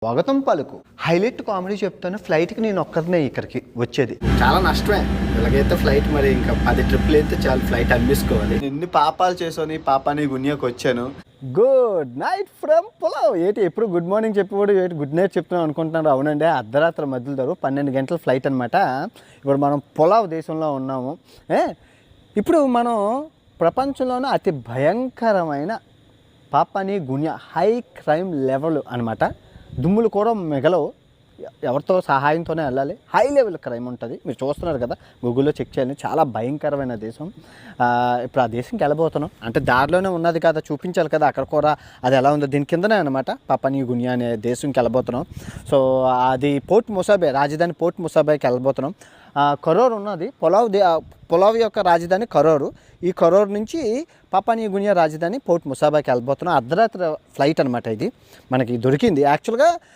స్వాగతం పలుకు highlight comedy చెప్తాను. ఫ్లైట్కి నేను ఒక్కరినే ఇక్కడికి వచ్చేది చాలా నష్టమే. ఇలాగైతే ఫ్లైట్ మరి ఇంకా 10 ట్రిప్లు అయితే చాలు, ఫ్లైట్ అమ్మేసుకోవాలి. ఎన్ని పాపాలు చేసుకొని పాపాని గున్యాకి వచ్చాను. Good night from pulao. ఏంటి ఎప్పుడు గుడ్ మార్నింగ్ చెప్పేవాడు ఏంటి గుడ్ నైట్ చెప్తున్నాం అనుకుంటున్నారు. అవునండి, అర్ధరాత్రి మధ్యలో 12 గంటల ఫ్లైట్ అనమాట. ఇప్పుడు మనం పులావ్ దేశంలో ఉన్నాము. ఇప్పుడు మనం ప్రపంచంలోనే అతి భయంకరమైన పాపాని గున్యా హై క్రైమ్ లెవెల్ అనమాట. దుమ్ములు కూడా మిగలవు, ఎవరితో సహాయంతోనే వెళ్ళాలి. హై లెవెల్ క్రైమ్ ఉంటుంది. మీరు చూస్తున్నారు కదా, గూగుల్లో చెక్ చేయాలి. చాలా భయంకరమైన దేశం. ఇప్పుడు ఆ దేశంకి వెళ్ళబోతున్నాం అంటే దారిలోనే ఉన్నది కదా, చూపించాలి కదా అక్కడ కూడా అది ఎలా ఉందో. దీని కిందనే అనమాట పాపాని గున్యా అనే దేశంకి వెళ్ళబోతున్నాం. సో అది పోర్ట్ ముసాబే, రాజధాని పోర్ట్ ముసాబేకి వెళ్ళబోతున్నాం. కరోర్ ఉన్నది, పులావ్ యొక్క రాజధాని కరోరు. ఈ కరోర్ నుంచి పాపాని గున్యా రాజధాని పోర్ట్ ముసాబాకి వెళ్ళబోతున్నాం. అర్ధరాత్రి ఫ్లైట్ అనమాట. ఇది మనకి దొరికింది. యాక్చువల్గా